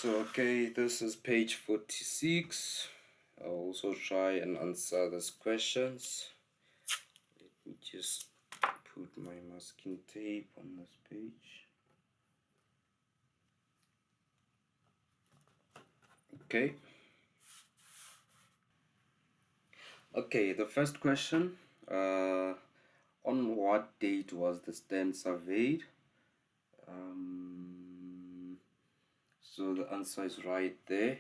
So okay, this is page 46. I'll also try and answer these questions. Let me just put my masking tape on this page. Okay. Okay, the first question. On what date was the stand surveyed? So the answer is right there.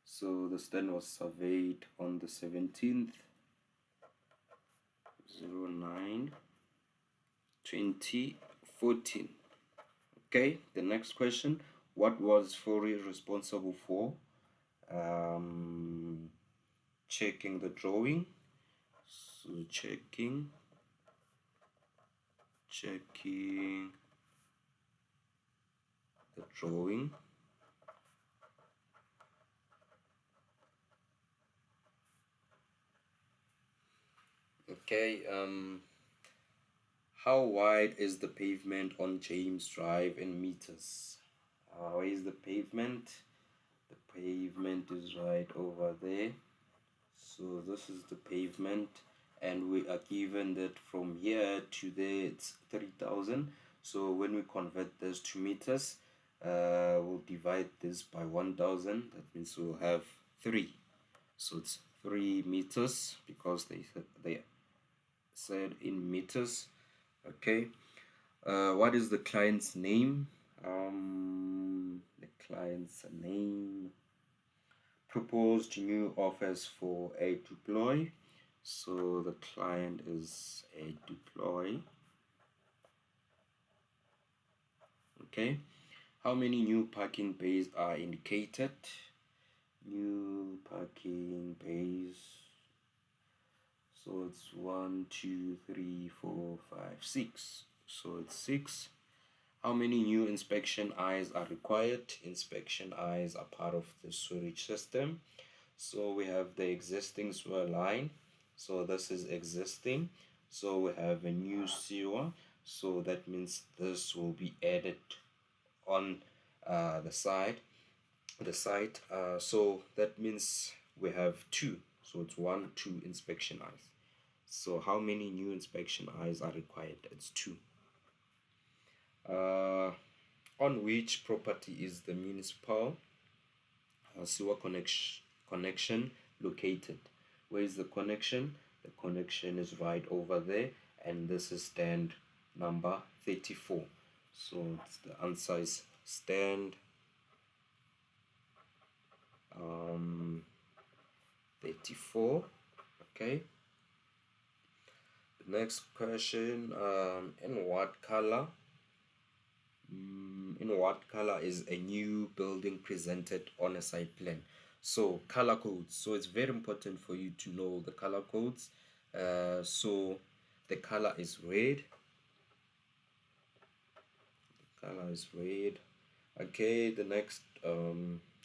So the stand was surveyed on the 17th 09 2014. Okay, the next question. What was Fourier responsible for? Checking the drawing. So checking the drawing. Okay, how wide is the pavement on James Drive in meters? Where is the pavement? The pavement is right over there. So this is the pavement, and we are given that from here to there it's 3,000. So when we convert this to meters, we'll divide this by 1,000. That means we'll have 3. So it's 3 meters because they said in meters. Okay. What is the client's name? The client's name. Proposed new offers for a deploy. So the client is a deploy. Okay. How many new parking bays are indicated? New parking bays. So it's 1, 2, 3, 4, 5, 6. So it's 6. How many new inspection eyes are required? Inspection eyes are part of the sewerage system. So we have the existing sewer line. So this is existing. So we have a new sewer. So that means this will be added on the site. So that means we have 2. So it's 1, 2 inspection eyes. So how many new inspection eyes are required? It's 2. On which property is the municipal sewer connection located? Where is the connection? The connection is right over there, and this is stand number 34. So the answer is stand 34. Okay. The next question, in what color is a new building presented on a site plan? So color codes. So it's very important for you to know the color codes. So the color is red. Okay, the next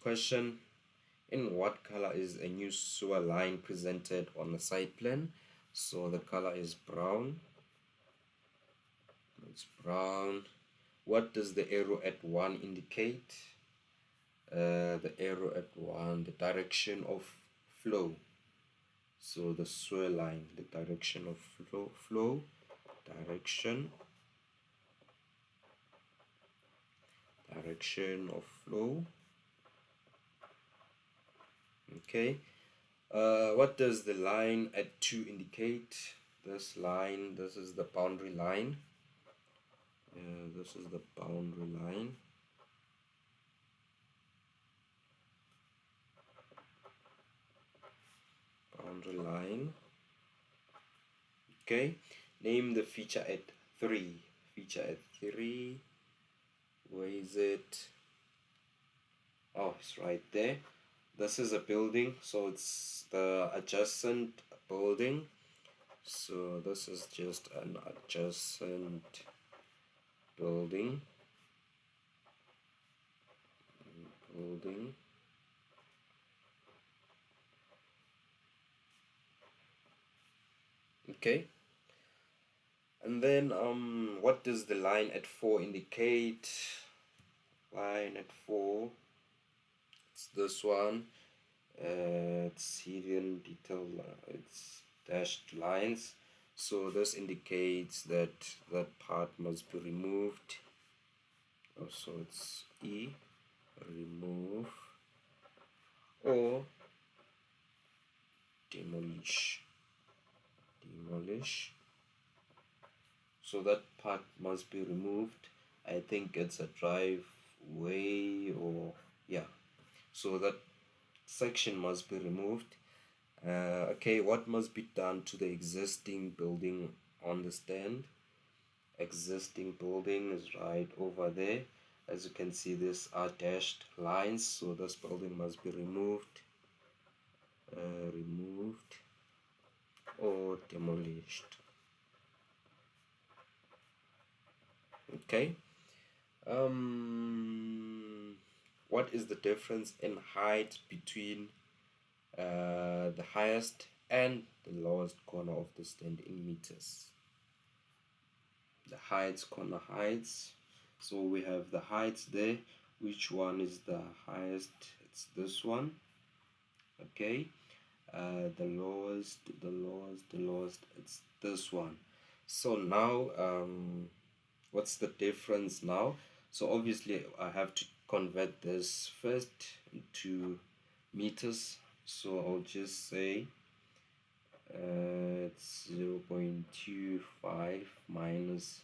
question. In what color is a new sewer line presented on the site plan? So the color is brown. It's brown. What does the arrow at 1 indicate? The arrow at 1, the direction of flow. So the sewer line, the direction of flow, direction of flow. Okay. What does the line at 2 indicate? This line, this is the boundary line. This is the boundary line. Okay. Name the feature at 3. Feature at 3. Where is it? Oh, it's right there. This is a building, so it's the adjacent building. So this is just an adjacent building. Okay. And then what does the line at 4 indicate? Line at 4. it's this one. It's hidden detail, it's dashed lines, so this indicates that that part must be removed. So it's E, remove or demolish. So that part must be removed. I think it's a driveway, or yeah, so that section must be removed. Okay, what must be done to the existing building on the stand? Existing building is right over there. As you can see, these are dashed lines, so this building must be removed, or demolished. Okay. What is the difference in height between the highest and the lowest corner of the stand in meters? The heights, corner heights. So we have the heights there. Which one is the highest? It's this one. Okay. The lowest, it's this one. So now what's the difference now? So obviously I have to convert this first into meters, so I'll just say it's 0.25 minus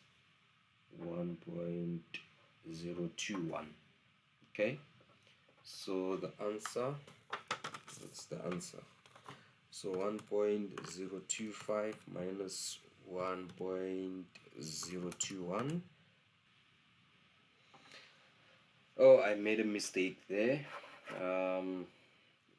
1.021. Okay, so the answer, that's the answer. So 1.025 minus 1.021. Oh, I made a mistake there.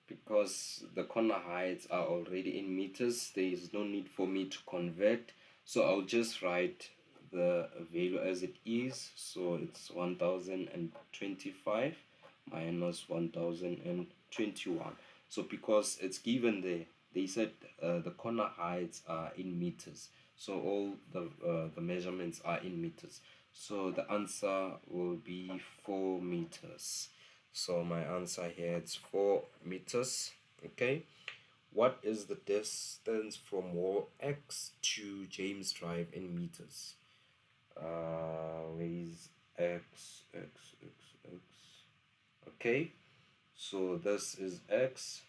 Because the corner heights are already in meters, there is no need for me to convert. So I'll just write the value as it is. So it's 1025 minus 1021. So because it's given there, they said the corner heights are in meters, so all the measurements are in meters, so the answer will be 4 meters. So my answer here is 4 meters. Okay, what is the distance from wall X to James Drive in meters? Where is X? Okay, so this is X.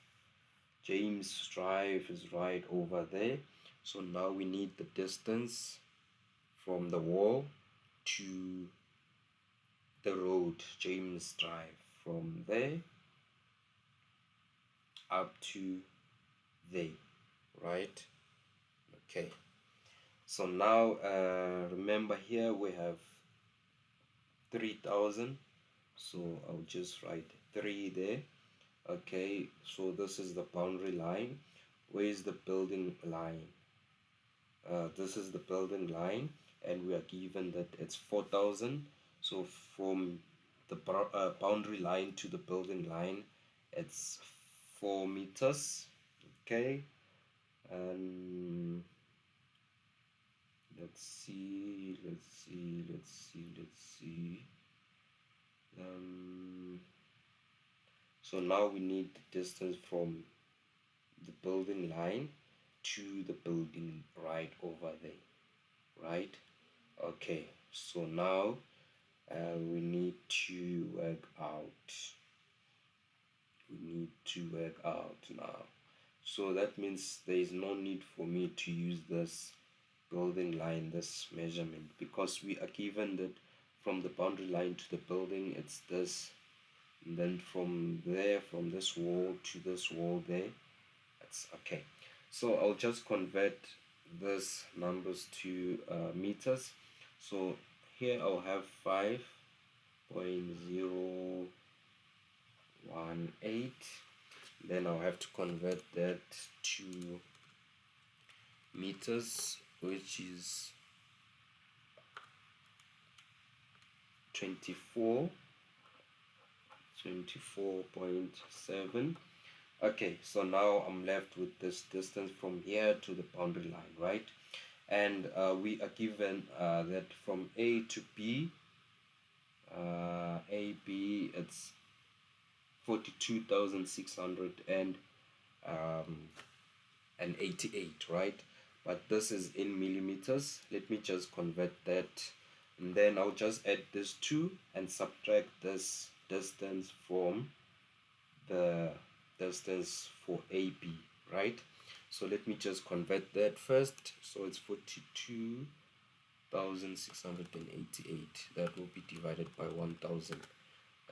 James Drive is right over there. So now we need the distance from the wall to the road, James Drive, from there up to there, right? Okay, so now remember here we have 3000, so I'll just write 3 there. Okay, so this is the boundary line. Where is the building line? This is the building line, and we are given that it's 4000. So from the boundary line to the building line, it's 4 meters. Okay, and let's see. So now we need the distance from the building line to the building right over there, right? Okay, so now we need to work out. Now. So that means there is no need for me to use this building line, this measurement, because we are given that from the boundary line to the building it's this, and then from there, from this wall to this wall there, it's okay. So I'll just convert these numbers to meters. So here I'll have 5.018, then I'll have to convert that to meters, which is 24.7. Okay, so now I'm left with this distance from here to the boundary line, right? And we are given that from A to B, AB it's 42,688, right? But this is in millimeters. Let me just convert that, and then I'll just add this 2 and subtract this distance from the distance for AB, right? So let me just convert that first. So it's 42,688. That will be divided by 1000,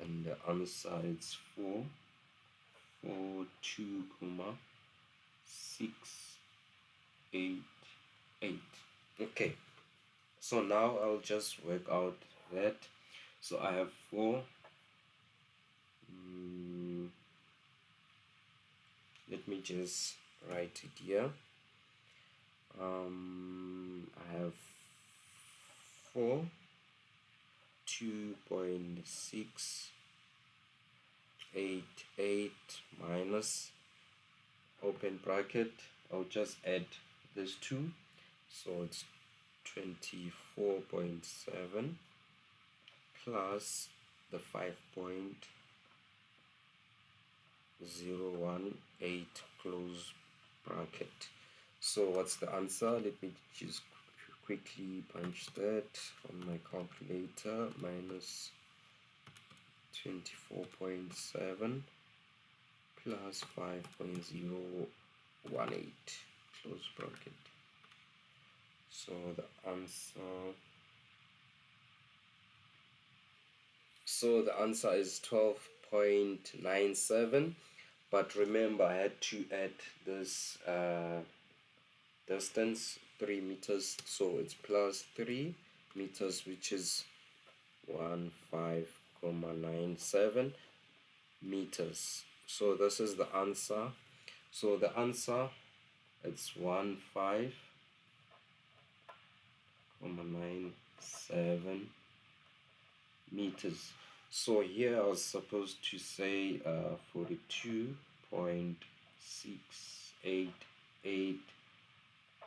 and the answer is 442,688. Okay, so now I'll just work out that. So I have 4. Let me just write it here. I have 4 2.688 minus, open bracket, I'll just add this 2, so it's 24.7 plus the 5.018, close bracket. So what's the answer? Let me just quickly punch that on my calculator. Minus 24.7 plus 5.018, close bracket. So the answer is 12.97. But remember, I had to add this distance, 3 meters, so it's plus 3 meters, which is 15.97 meters. So this is the answer. So the answer, it's 15.97 meters. So here I was supposed to say 42.688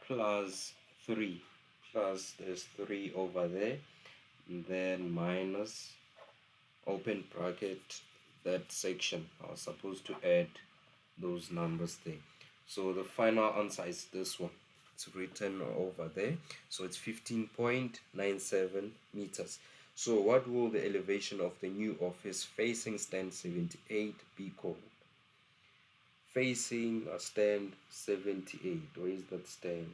plus 3, plus there's 3 over there, and then minus, open bracket, that section. I was supposed to add those numbers there. So the final answer is this one. It's written over there. So it's 15.97 meters. So what will the elevation of the new office facing stand 78 be called? Facing a stand 78. Where is that stand?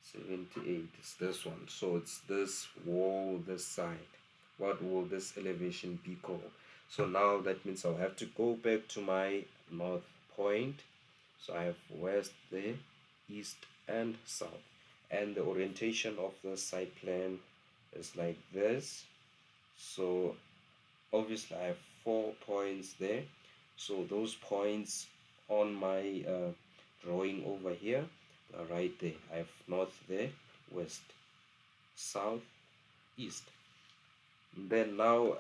78 is this one. So it's this wall, this side. What will this elevation be called? So now that means I'll have to go back to my north point. So I have west there, east and south. And the orientation of the side plan is like this. So obviously I have 4 points there. So those points on my drawing over here are right there. I have north there, west, south, east. Then now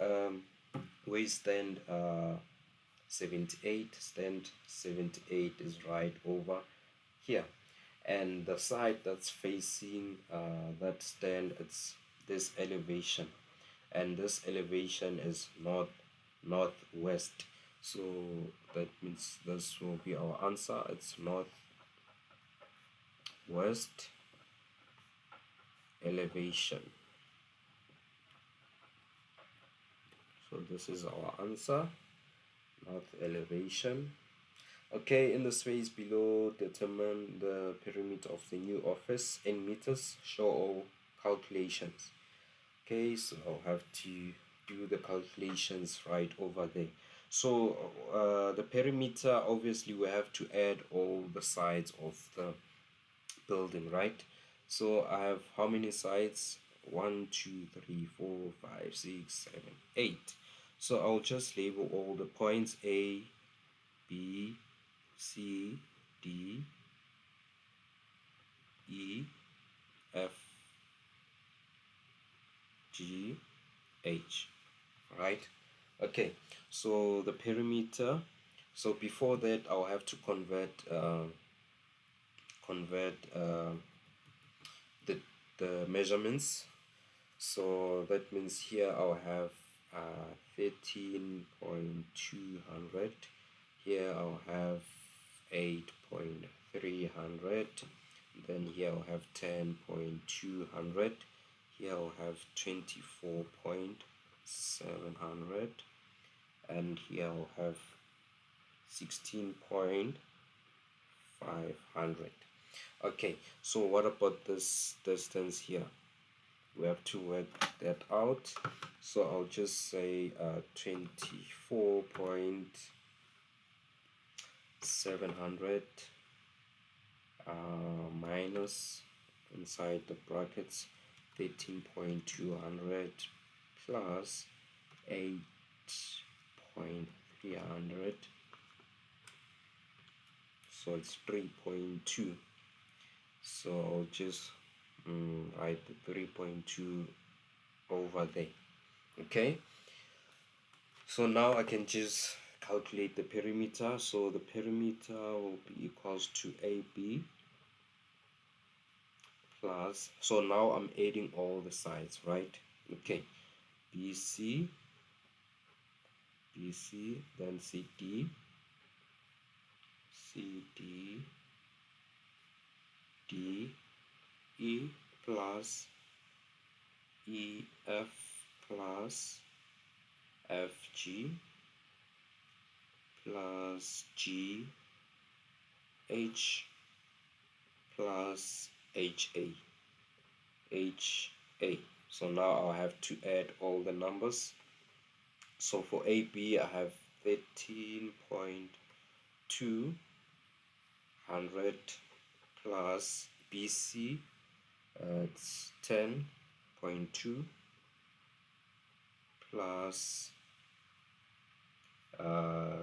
we stand 78. Stand 78 is right over here, and the side that's facing that stand, it's this elevation, and this elevation is northwest. So that means this will be our answer. It's northwest elevation. So this is our answer, north elevation. Okay, in the space below, determine the perimeter of the new office in meters. Show all calculations. Okay, so I'll have to do the calculations right over there. So the perimeter, obviously we have to add all the sides of the building, right? So I have how many sides? 1, 2, 3, 4, 5, 6, 7, 8. So I'll just label all the points: A, B, C, D, E, F, G, H, right? Okay, so the perimeter. So before that, I'll have to convert the measurements. So that means here I'll have 13.200. Here I'll have 8.300. Then here I'll have 10.200. Here I'll have 24.700, and here I'll have 16.500. Okay, so what about this distance here? We have to work that out. So I'll just say 24.700 minus, inside the brackets, 13.200 plus 8.300, so it's 3.2. So I'll just write the 3.2 over there. Okay, so now I can just calculate the perimeter. So the perimeter will be equals to AB plus, so now I'm adding all the sides, right? Okay, BC, then CD, DE plus EF plus FG plus GH plus HA. So now I'll have to add all the numbers. So for AB I have 13.200 plus BC, it's 10.2 plus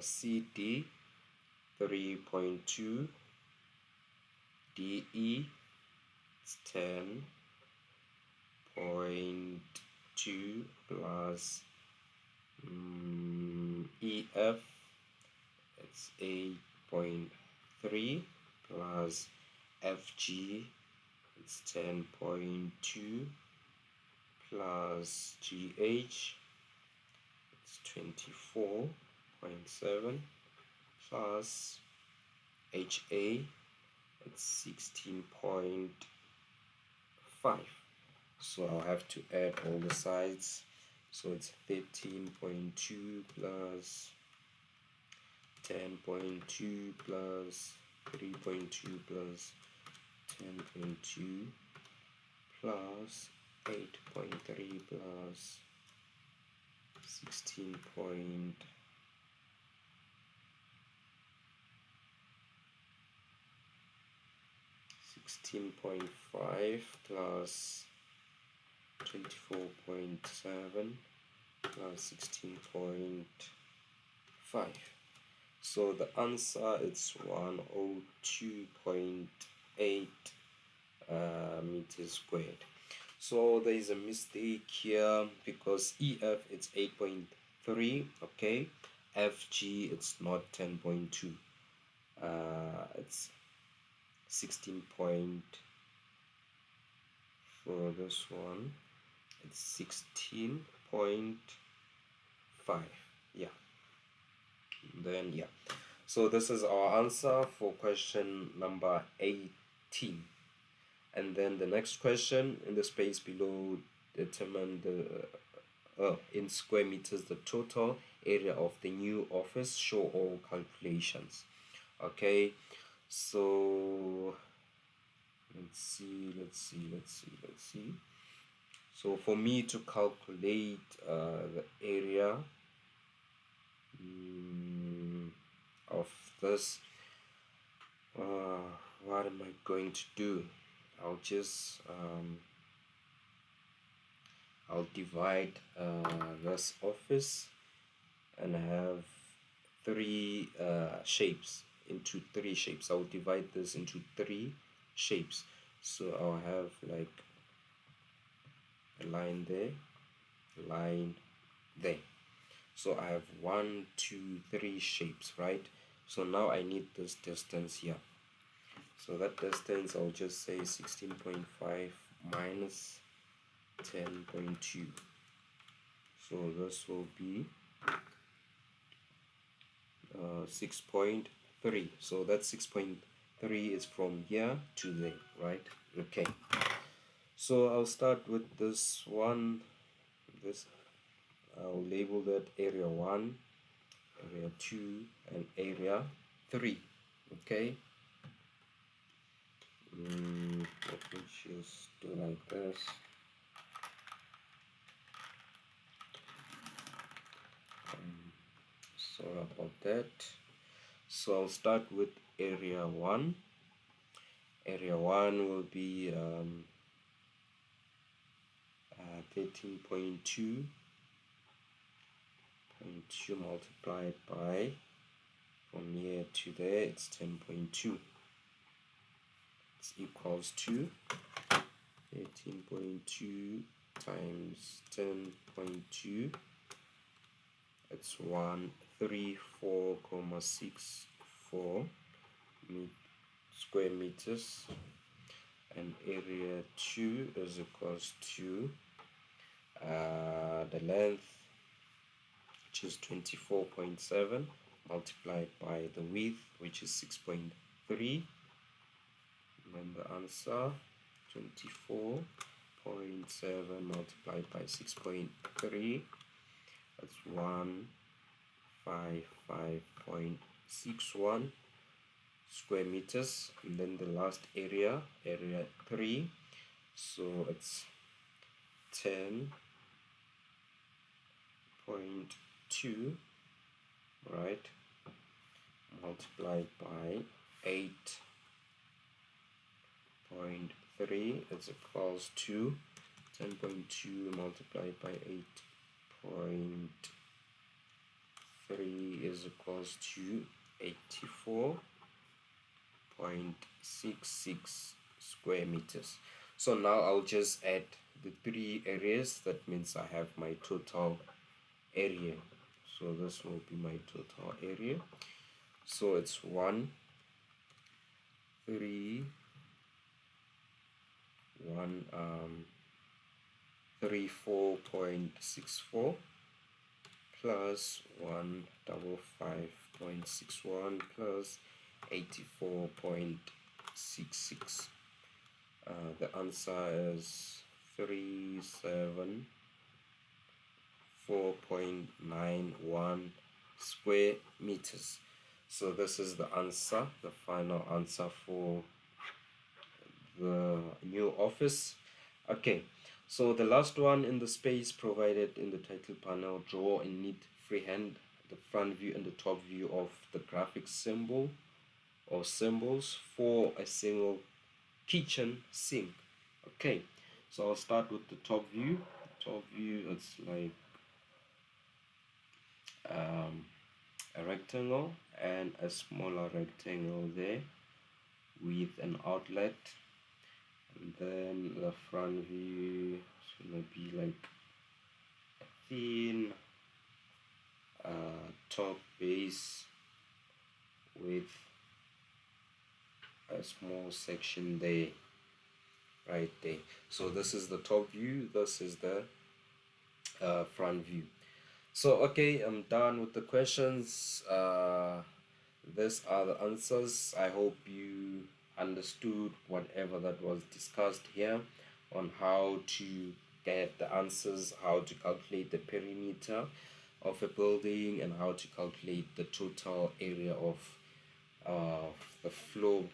CD 3.2, DE it's 10.2 plus EF it's 8.3 plus FG it's 10.2 plus GH it's 24.7 plus HA it's 16.5. So I'll have to add all the sides. So it's 13.2 plus 10.2 plus 3.2 plus 10.2 plus 8.3 plus 16.5 plus 24.7 plus 16.5. So the answer is 102.8 meters squared. So there is a mistake here because EF it's 8.3, okay, FG it's not 10.2, it's 16 point, for this one it's 16.5. yeah, then yeah, so this is our answer for question number 18. And then the next question, in the space below, determine the in square meters the total area of the new office, show all calculations. Okay, so let's see. So for me to calculate the area of this, what am I going to do? I'll just I'll divide this office and have three shapes into three shapes. I'll divide this into three shapes. So I'll have like a line there, line there. So I have 1, 2, 3 shapes, right? So now I need this distance here. So that distance, I'll just say 16.5 minus 10.2. So this will be 6.3. So that 6.3 is from here to there, right? Okay. So I'll start with this one. I'll label that area 1, area 2, and area 3. Okay. Let me just do like this. Sorry about that. So I'll start with area 1. Area 1 will be 13.2 multiplied by, from here to there, it's 10.2. It's equals to 13.2 times 10.2. It's 134.64 square meters, and area 2 is equals to the length, which is 24.7, multiplied by the width, which is 6.3. And the answer, 24.7 multiplied by 6.3, that's 155.61 square meters. And then the last area 3, so it's 10.2, right, multiplied by 8.3 is equals to 10.2 multiplied by 8.3 is equals to 84.66 square meters. So now I'll just add the 3 areas. That means I have my total area. So this will be my total area. So it's 34.64 plus 155.61 plus 84.66. The answer is 374.91 square meters. So this is the answer, the final answer for the new office. Okay, so the last one, in the space provided in the title panel, draw in neat freehand the front view and the top view of the graphic symbol or symbols for a single kitchen sink. Okay, so I'll start with the top view. Top view, it's like a rectangle and a smaller rectangle there with an outlet. And then the front view is gonna be like a thin top base with a small section there, right there. So this is the top view, this is the front view. So okay, I'm done with the questions. These are the answers. I hope you understood whatever that was discussed here on how to get the answers, how to calculate the perimeter of a building, and how to calculate the total area of the floor